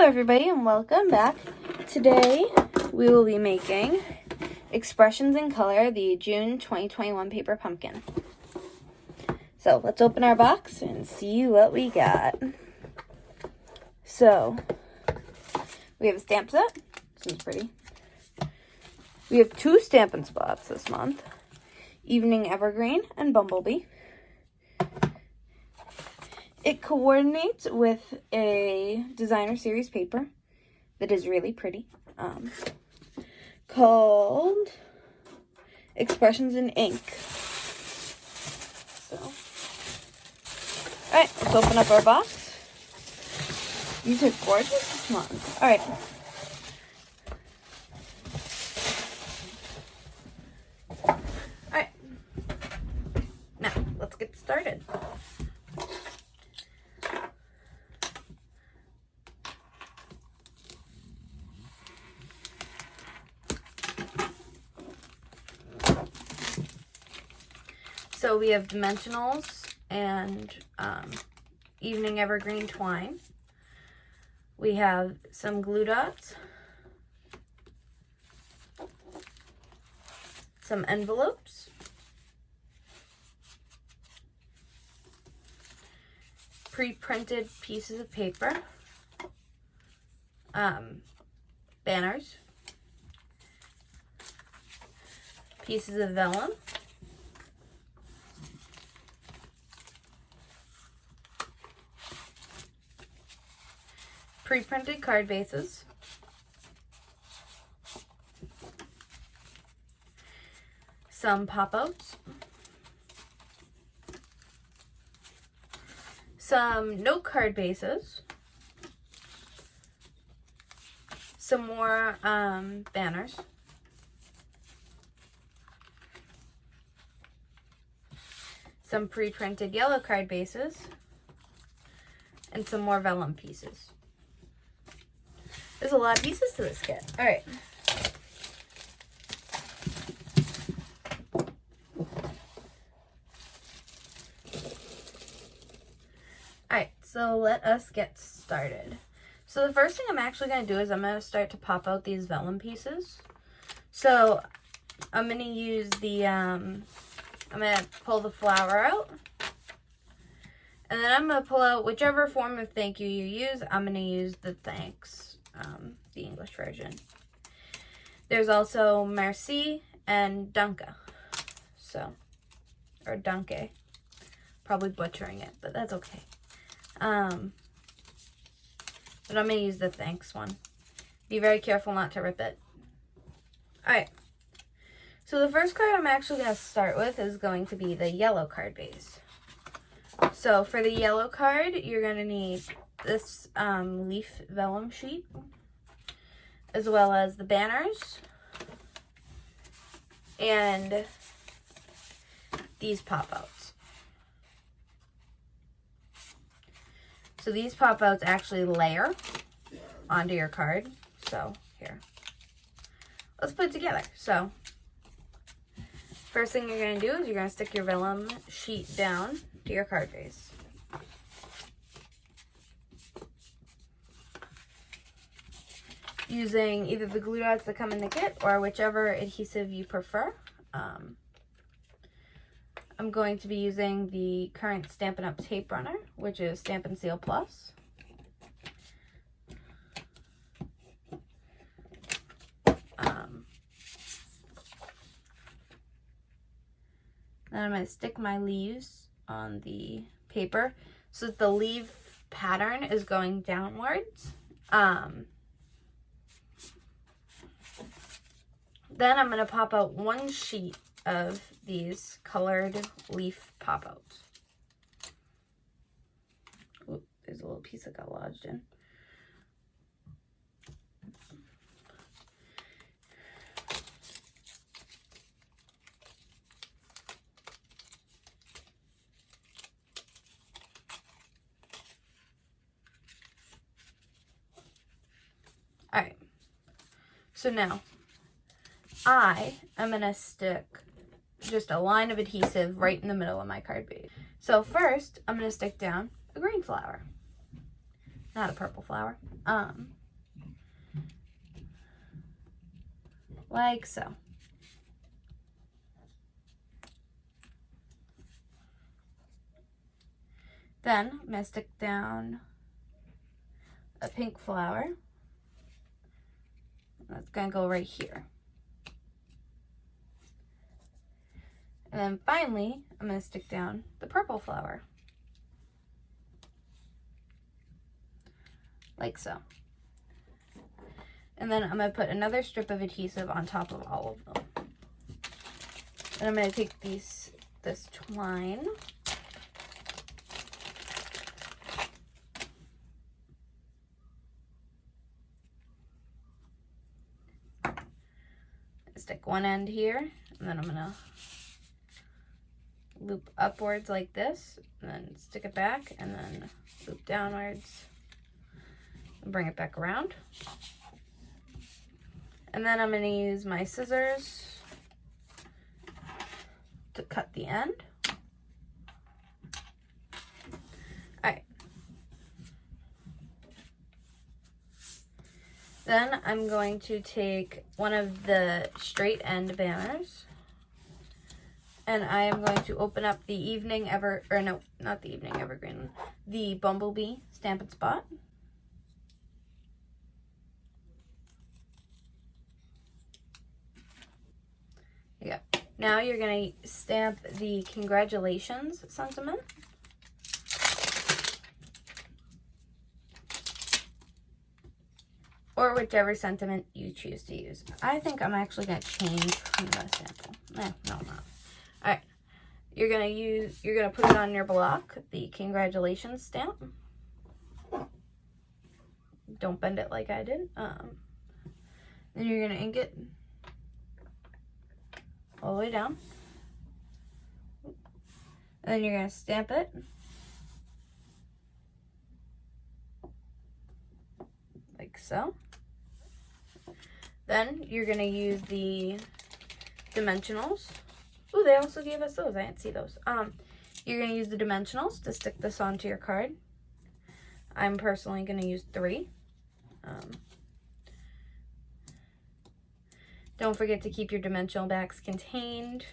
everybody, and welcome back. Today we will be making Expressions in Color, the June 2021 paper pumpkin. So let's open our box and see what we got. So we have a stamp set. Seems pretty. We have two Stampin' Spots this month, Evening Evergreen and Bumblebee. It coordinates with a designer series paper that is really pretty, called Expressions in Ink. So, alright, let's open up our box. These are gorgeous this month. Alright. Alright. Now, let's get started. So we have dimensionals and Evening Evergreen twine. We have some glue dots, some envelopes, pre-printed pieces of paper, banners, pieces of vellum, pre-printed card bases, some pop-outs, some note card bases, some more banners, some pre-printed yellow card bases, and some more vellum pieces. There's a lot of pieces to this kit. All right. Alright, so let us get started. So the first thing I'm actually going to do is I'm going to start to pop out these vellum pieces. So I'm going to use the, I'm going to pull the flower out. And then I'm going to pull out whichever form of thank you you use. I'm going to use the thanks. The English version. There's also merci and danke. So, or danke. Probably butchering it, but that's okay. But I'm going to use the thanks one. Be very careful not to rip it. Alright. So the first card I'm actually going to start with is going to be the yellow card base. So for the yellow card, you're going to need this leaf vellum sheet, as well as the banners and these pop-outs. So these pop-outs actually layer onto your card. So here, let's put it together. So first thing you're going to do is you're going to stick your vellum sheet down to your card base. Using either the glue dots that come in the kit or whichever adhesive you prefer. I'm going to be using the current Stampin' Up! Tape runner, which is Stampin' Seal Plus. Then I'm going to stick my leaves on the paper so that the leaf pattern is going downwards. Then I'm going to pop out one sheet of these colored leaf pop-outs. Oop, there's a little piece that got lodged in. Alright, so now I am going to stick just a line of adhesive right in the middle of my card base. So first, I'm going to stick down a green flower, not a purple flower. Like so. Then I'm going to stick down a pink flower. That's going to go right here. And then finally, I'm going to stick down the purple flower. Like so. And then I'm going to put another strip of adhesive on top of all of them. And I'm going to take this twine. Stick one end here, and then I'm going to loop upwards like this, and then stick it back, and then loop downwards, and bring it back around. And then I'm going to use my scissors to cut the end. Alright. Then I'm going to take one of the straight end banners, and I am going to open up the the Bumblebee Stampin' Spot. Yeah. Now you're going to stamp the congratulations sentiment. Or whichever sentiment you choose to use. I think I'm actually going to change from the sample. No, I'm not. Alright. You're gonna put it on your block, the congratulations stamp. Don't bend it like I did. Then you're gonna ink it all the way down. And then you're gonna stamp it. Like so. Then you're gonna use the dimensionals. Ooh, they also gave us those. I didn't see those. You're gonna use the dimensionals to stick this onto your card. I'm personally gonna use 3. Don't forget to keep your dimensional backs contained.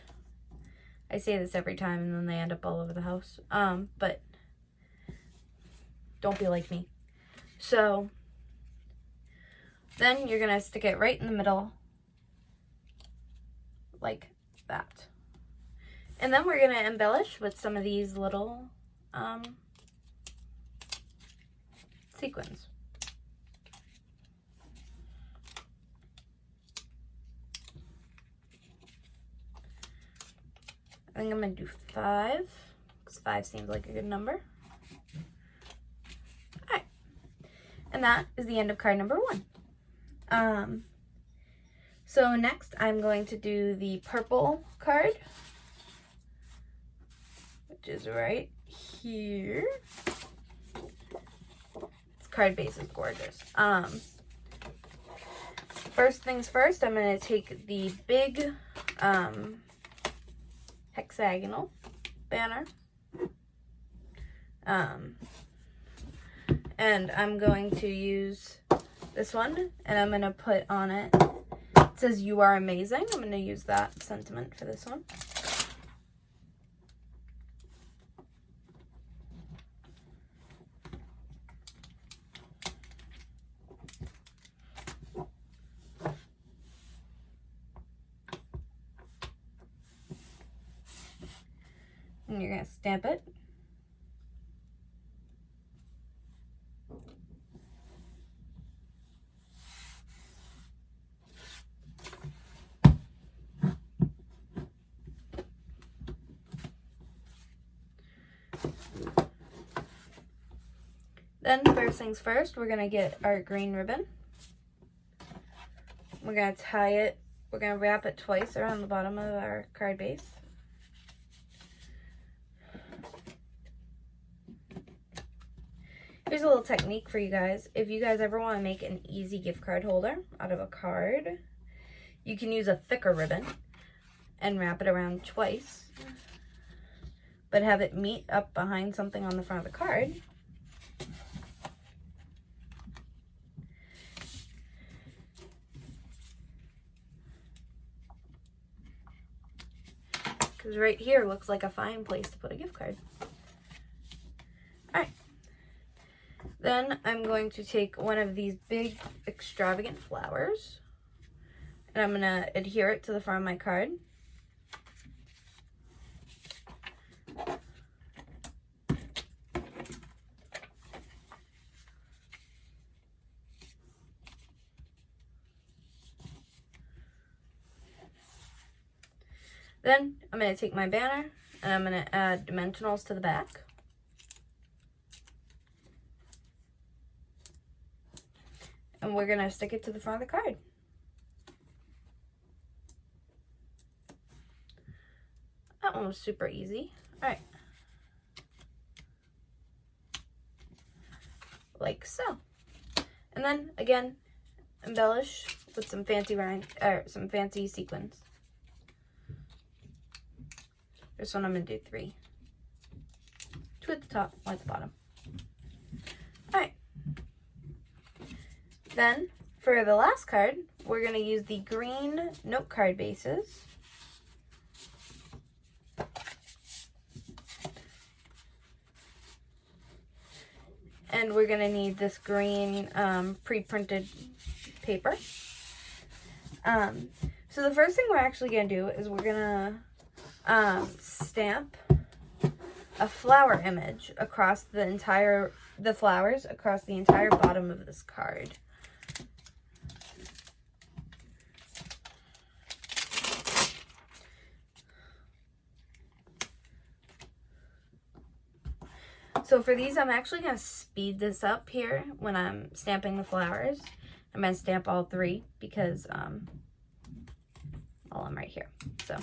I say this every time and then they end up all over the house. But don't be like me. So then you're gonna stick it right in the middle like that. And then we're gonna embellish with some of these little sequins. I think I'm gonna do 5, because 5 seems like a good number. Alright. And that is the end of card number 1. So next I'm going to do the purple card, which is right here. This card base is gorgeous. First things first, I'm going to take the big hexagonal banner. And I'm going to use this one, and I'm going to put on it, it says "You are amazing." I'm going to use that sentiment for this one. And you're going to stamp it. Then first things first, we're going to get our green ribbon. We're going to tie it, we're going to wrap it twice around the bottom of our card base. Here's a little technique for you guys. If you guys ever want to make an easy gift card holder out of a card, you can use a thicker ribbon and wrap it around twice, but have it meet up behind something on the front of the card. because right here looks like a fine place to put a gift card. All right. Then I'm going to take one of these big extravagant flowers and I'm going to adhere it to the front of my card. Then I'm going to take my banner and I'm going to add dimensionals to the back. And we're going to stick it to the front of the card. That one was super easy. All right. Like so. And then again, embellish with some fancy some fancy sequins. This one I'm going to do 3. 2 at the top, 1 at the bottom. Alright. Then, for the last card, we're going to use the green note card bases. And we're going to need this green pre-printed paper. So the first thing we're actually going to do is we're going to stamp a flower image across the flowers across the entire bottom of this card. So for these, I'm actually going to speed this up here when I'm stamping the flowers. I'm going to stamp all 3 because all I'm right here. So.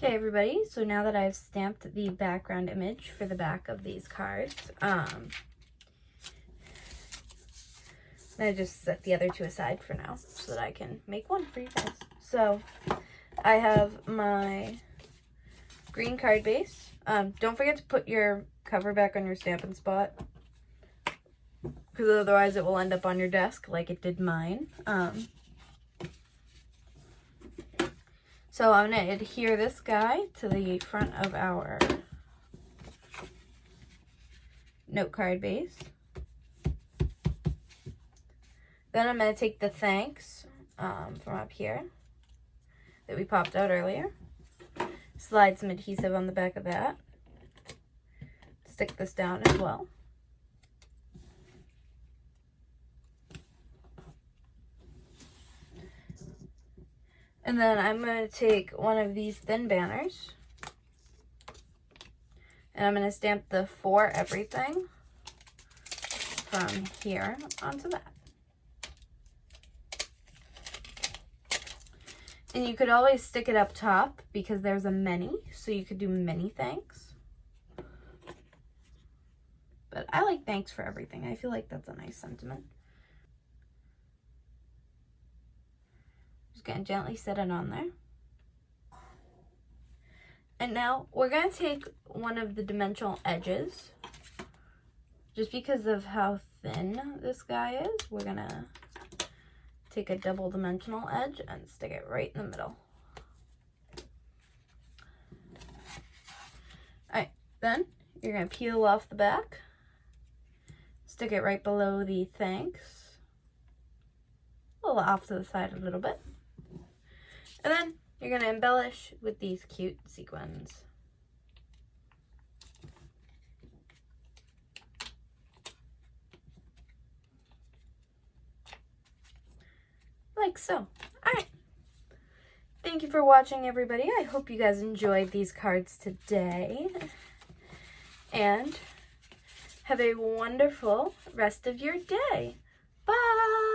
Everybody, so now that I've stamped the background image for the back of these cards, I just set the other 2 aside for now so that I can make one for you guys. So I have my green card base. Don't forget to put your cover back on your Stampin' Spot, because otherwise it will end up on your desk like it did mine. So I'm going to adhere this guy to the front of our note card base. Then I'm going to take the thanks from up here that we popped out earlier. Slide some adhesive on the back of that. Stick this down as well. And then I'm going to take one of these thin banners and I'm going to stamp the for everything from here onto that. And you could always stick it up top because there's a many, so you could do many thanks. But I like thanks for everything. I feel like that's a nice sentiment. Just gonna gently set it on there. And now we're gonna take one of the dimensional edges. Just because of how thin this guy is, we're gonna take a double dimensional edge and stick it right in the middle. Alright, then you're gonna peel off the back, stick it right below the thanks, a little off to the side a little bit. And then you're going to embellish with these cute sequins. Like so. Alright. Thank you for watching, everybody. I hope you guys enjoyed these cards today. And have a wonderful rest of your day. Bye!